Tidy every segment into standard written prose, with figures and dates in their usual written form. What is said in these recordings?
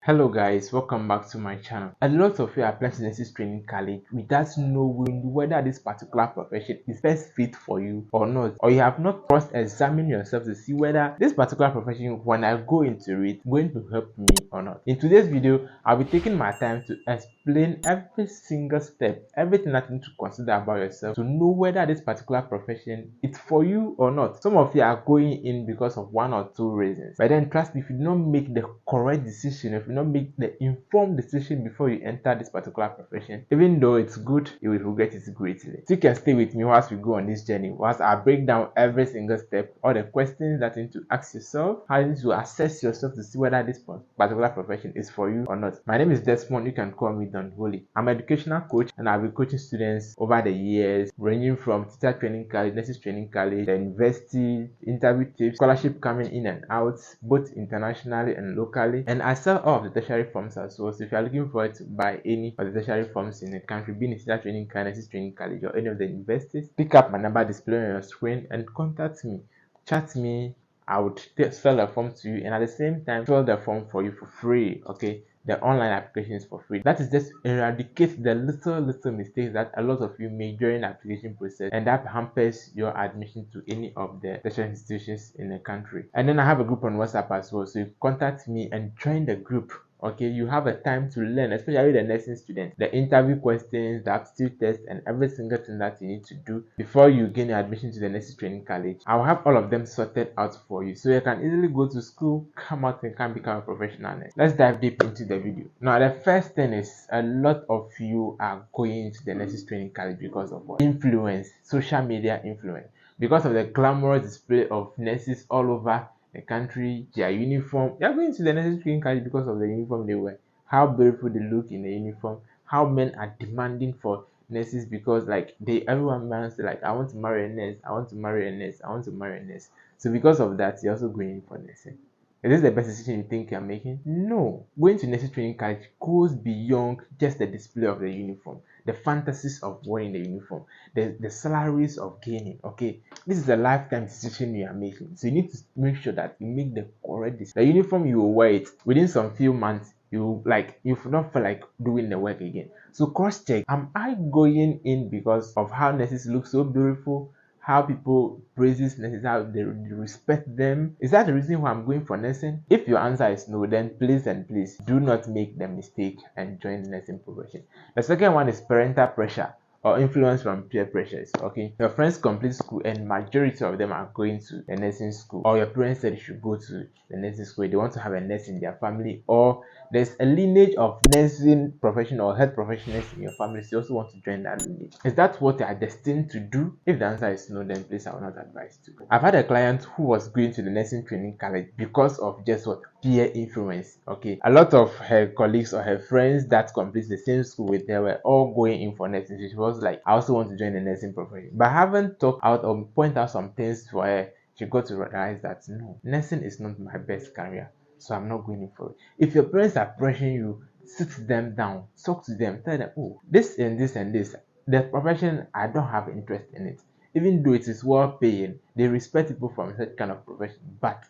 Hello guys, welcome back to my channel. A lot of you are applying to nurses training college without knowing whether this particular profession is best fit for you or not, or you have not first examined yourself to see whether this particular profession, when I go into it, going to help me or not. In today's video, I'll be taking my time to explain every single step, everything that you need to consider about yourself to know whether this particular profession is for you or not. Some of you are going in because of one or two reasons, but then trust me, if you do not make the correct decision, if you not make the informed decision before you enter this particular profession, even though it's good, you will regret it greatly. So you can stay with me whilst we go on this journey, whilst I break down every single step, all the questions that you need to ask yourself, how you need to assess yourself to see whether this particular profession is for you or not. My name is Desmond. You can call me Don Holy. I'm an educational coach, and I've been coaching students over the years, ranging from teacher training college, nurses training college, the university, interview tips, scholarship coming in and out, both internationally and locally. And I sell all of the tertiary forms as well. So if you're looking for it to buy any of the tertiary forms in the country, being a teacher training college, nurses training college, or any of the universities, pick up my number displayed on your screen and contact me. Chat me. I would fill the form to you, and at the same time fill the form for you for free. Okay, the online application is for free. That is just eradicate the little mistakes that a lot of you make during the application process, and that hampers your admission to any of the tertiary institutions in the country. And then I have a group on WhatsApp as well, so you contact me and join the group. Okay, you have a time to learn, especially the nursing students, the interview questions, the aptitude test, and every single thing that you need to do before you gain your admission to the nursing training college. I'll have all of them sorted out for you, so you can easily go to school, come out, and can become a professional nurse. Let's dive deep into the video. Now, the first thing is, a lot of you are going to the nursing training college because of what? Influence, social media influence, because of the glamorous display of nurses all over the country, their uniform. They are going to the nurses training college because of the uniform they wear, how beautiful they look in the uniform, how men are demanding for nurses because everyone wants like, I want to marry a nurse, I want to marry a nurse, I want to marry a nurse. So because of that, you're also going in for nursing. Is this the best decision you think you're making? No. Going to nursing training college goes beyond just the display of the uniform, the fantasies of wearing the uniform, the salaries of gaining. Okay, this is a lifetime decision you are making. So you need to make sure that you make the correct decision. The uniform, you will wear it within some few months. You not feel like doing the work again. So cross check. Am I going in because of how nurses look so beautiful? How people praises nurses, how they respect them? Is that the reason why I'm going for nursing? If your answer is no, then please and please do not make the mistake and join the nursing profession. The second one is parental pressure or influence from peer pressures. Okay, your friends complete school and majority of them are going to the nursing school, or your parents said you should go to the nursing school. They want to have a nurse in their family, or there's a lineage of nursing profession or health professionals in your family, so you also want to join that lineage. Is that what you are destined to do? If the answer is no, then please, I will not advise to. I've had a client who was going to the nursing training college because of just what? Peer influence. Okay, a lot of her colleagues or her friends that complete the same school with her were all going in for nursing. She was like, I also want to join the nursing profession, but haven't talked out or point out some things for her. She got to realize that no, nursing is not my best career, so I'm not going in for it. If your parents are pressuring you, sit them down, talk to them, tell them, oh, this and this and this, the profession, I don't have interest in it. Even though it is well paying, they respect people from that kind of profession, but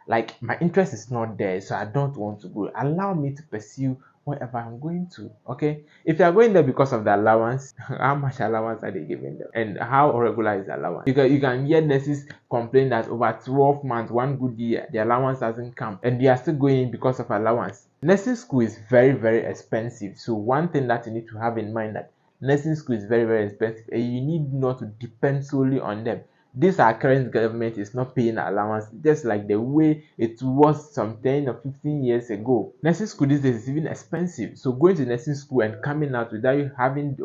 like my interest is not there, so I don't want to go. Allow me to pursue wherever I'm going to. Okay, if you are going there because of the allowance, how much allowance are they giving them, and how regular is the allowance? You can hear nurses complain that over 12 months, one good year, the allowance hasn't come, and they are still going because of allowance. Nursing school is very expensive, so one thing that you need to have in mind, that nursing school is very expensive, and you need not to depend solely on them. This our current government is not paying allowance just like the way it was some 10 or 15 years ago. Nursing school these days is even expensive. So going to nursing school and coming out without you having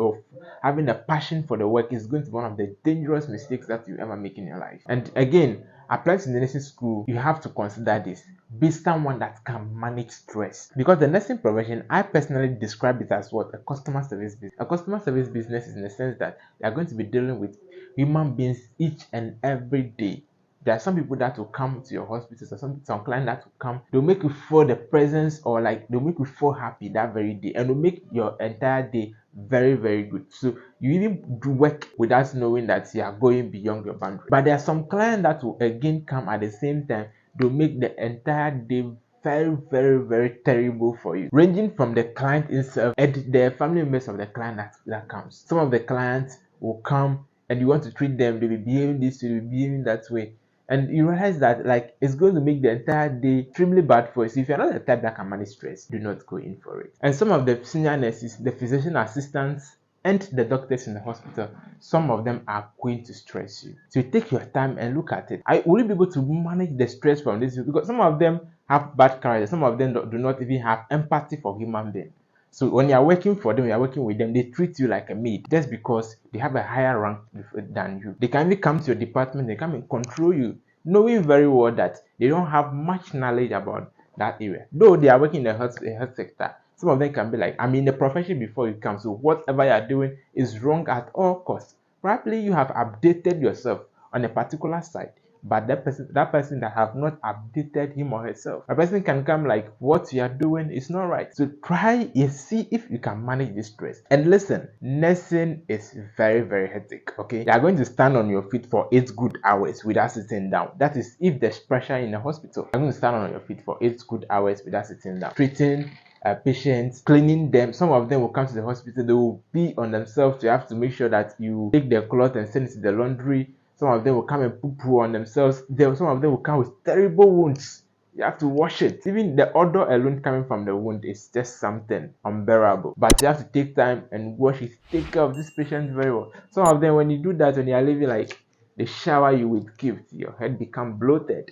a passion for the work is going to be one of the dangerous mistakes that you ever make in your life. And again, applying to the nursing school, you have to consider this. Be someone that can manage stress, because the nursing profession, I personally describe it as what? A customer service business. A customer service business is in the sense that you are going to be dealing with human beings each and every day. There are some people that will come to your hospitals, or some clients that will come, they'll make you feel the presence, or like they'll make you feel happy that very day, and they'll make your entire day very good. So you even do work without knowing that you are going beyond your boundary. But there are some clients that will again come at the same time, they'll make the entire day very, very, very terrible for you. Ranging from the client itself and the family members of the client that comes. Some of the clients will come and you want to treat them, they'll be behaving this way, they'll be behaving that way. And you realize that like it's going to make the entire day extremely bad for you. So if you're not the type that can manage stress, do not go in for it. And some of the senior nurses, the physician assistants, and the doctors in the hospital, some of them are going to stress you. So you take your time and look at it. Will you be able to manage the stress from this? Because some of them have bad character, some of them do not even have empathy for human beings. So when you are working for them, you are working with them, they treat you like a maid just because they have a higher rank than you. They can even come to your department, they come and control you, knowing very well that they don't have much knowledge about that area. Though they are working in the health sector, some of them can be like, I'm in the profession before you come, so whatever you are doing is wrong at all costs. Probably you have updated yourself on a particular site, but that person that have not updated him or herself, a person can come like, what you are doing is not right. So try and see if you can manage this stress. And listen, nursing is very, very hectic. Okay, you are going to stand on your feet for 8 good hours without sitting down. That is if there's pressure in the hospital. You're going to stand on your feet for 8 good hours without sitting down, treating patients, cleaning them. Some of them will come to the hospital, they will pee on themselves. You have to make sure that you take their cloth and send it to the laundry. Some of them will come and poo on themselves. Some of them will come with terrible wounds. You have to wash it. Even the odor alone coming from the wound is just something unbearable. But you have to take time and wash it. Take care of this patient very well. Some of them, when you do that, when you are living, like they shower you with gift, your head become bloated.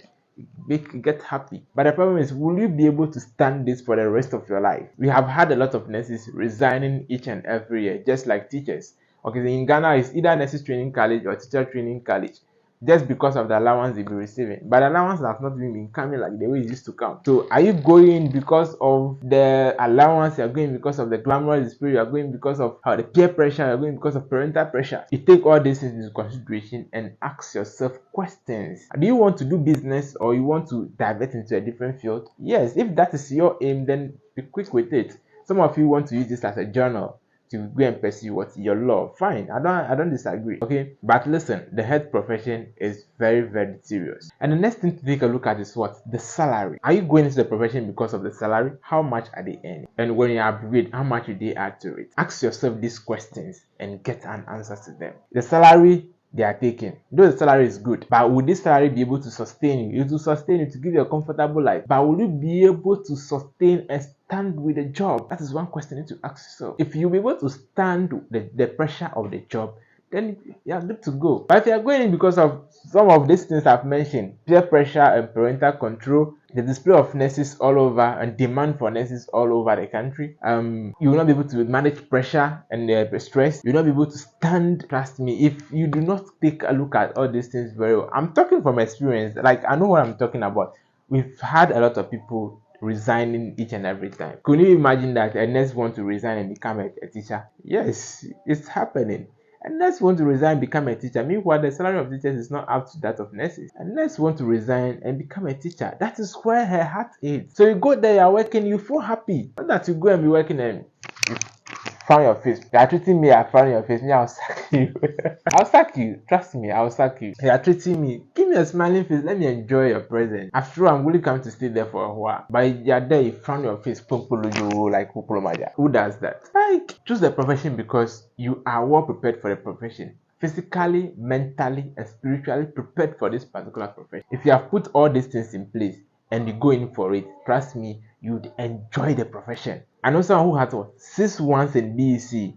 Get happy. But the problem is, will you be able to stand this for the rest of your life? We have had a lot of nurses resigning each and every year, just like teachers. Okay, so in Ghana, it's either nurses training college or teacher training college, just because of the allowance they'll be receiving. But the allowance has not even been coming like the way it used to come. So are you going because of the allowance? You're going because of the glamorous spirit? You're going because of the peer pressure? You're going because of parental pressure? You take all these things into consideration and ask yourself questions. Do you want to do business or you want to divert into a different field? Yes, if that is your aim, then be quick with it. Some of you want to use this as a journal to go and pursue what your love. Fine, I don't disagree. Okay, but listen, the health profession is very, very serious. And the next thing to take a look at is what? The salary. Are you going into the profession because of the salary? How much are they earning? And when you upgrade, how much do they add to it? Ask yourself these questions and get an answer to them. The salary they are taking, though the salary is good, but will this salary be able to sustain you? It will sustain you to give you a comfortable life, but will you be able to sustain and stand with the job? That is one question you need to ask yourself. If you'll be able to stand the pressure of the job, then you're good to go. But if you're going in because of some of these things I've mentioned, peer pressure and parental control, the display of nurses all over and demand for nurses all over the country, you will not be able to manage pressure and stress. You will not be able to stand. Trust me, if you do not take a look at all these things very well. I'm talking from experience. Like, I know what I'm talking about. We've had a lot of people resigning each and every time. Could you imagine that a nurse want to resign and become a teacher? Yes, it's happening. And nurse want to resign and become a teacher. Meanwhile, the salary of teachers is not up to that of nurses. And nurse want to resign and become a teacher. That is where her heart is. So you go there, you're working, you feel happy. Not that you go and be working and you frown your face. You are treating me, I frown your face. Me, I'll sack you. I'll sack you. Trust me, I'll sack you. You are treating me. Give me a smiling face. Let me enjoy your presence. After all, I'm really coming to stay there for a while. But you're there, you frown your face. Like who does that? Like, choose the profession because you are well prepared for the profession. Physically, mentally, and spiritually prepared for this particular profession. If you have put all these things in place and you go in for it, trust me, you'd enjoy the profession. I know someone who has 6 1s in BEC,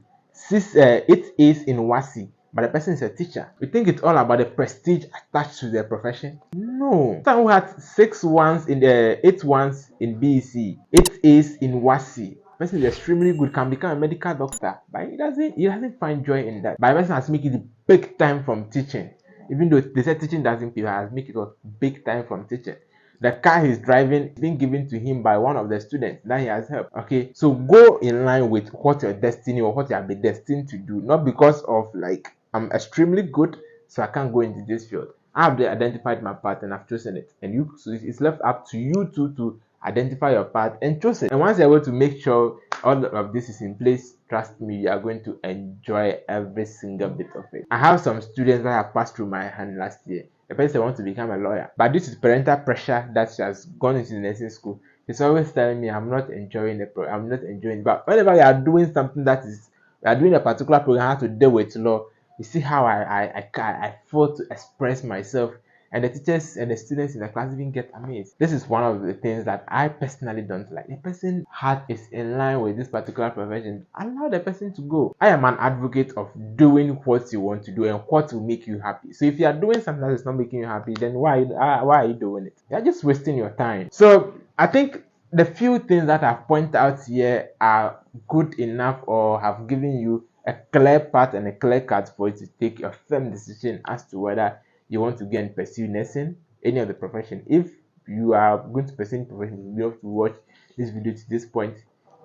8 A's in WASI, but the person is a teacher. You think it's all about the prestige attached to their profession? No. Someone who had 6 1s in the 8 1s in BEC, 8 A's in WASI. The person is extremely good, can become a medical doctor, but he doesn't find joy in that. But the person has made it big time from teaching. Even though they said teaching doesn't pay, has made it a big time from teaching. The car he's driving is being given to him by one of the students that he has helped. Okay, so go in line with what your destiny or what you have been destined to do, not because of like, I'm extremely good, so I can't go into this field. I have identified my path and I've chosen it, and so it's left up to you to identify your path and choose it. And once you're able to make sure all of this is in place, trust me, you are going to enjoy every single bit of it. I have some students that have passed through my hand last year. The person wants to become a lawyer, but due to parental pressure that she has gone into the nursing school, It's always telling me I'm not enjoying I'm not enjoying. But whenever you are doing something that is, you are doing a particular program, how to deal with law, you see how I feel to express myself, and the teachers and the students in the class even get amazed. This is one of the things that I personally don't like. The person heart is in line with this particular profession, allow the person to go. I am an advocate of doing what you want to do and what will make you happy. So if you are doing something that is not making you happy, then why are you doing it? You're just wasting your time. So I think the few things that I've pointed out here are good enough, or have given you a clear path and a clear cut for you to take a firm decision as to whether you want to go and pursue nursing, any of the profession. If you are going to pursue profession, you have to watch this video to this point,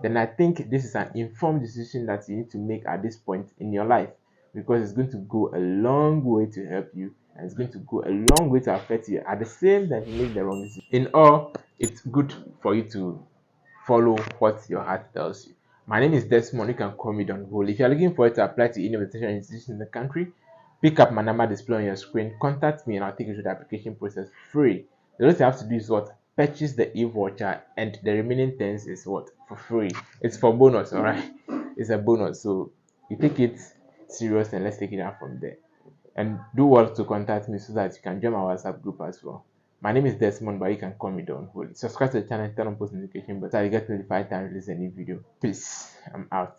then I think this is an informed decision that you need to make at this point in your life, because it's going to go a long way to help you, and it's going to go a long way to affect you at the same time you make the wrong decision. In all, it's good for you to follow what your heart tells you. My name is Desmond. You can call me Don Hole. If you're looking for it to apply to any of the tertiary institutions in the country, pick up my number displayed on your screen, contact me, and I'll take you through the application process free. The only thing you have to do is what? Purchase the e-voucher, and the remaining things is what? For free. It's for bonus, alright? It's a bonus. So you take it serious, and let's take it out from there. And do well to contact me so that you can join my WhatsApp group as well. My name is Desmond, but you can call me Don Holy. Subscribe to the channel, turn on post notification button so you get notified time I release a new video. Peace. I'm out.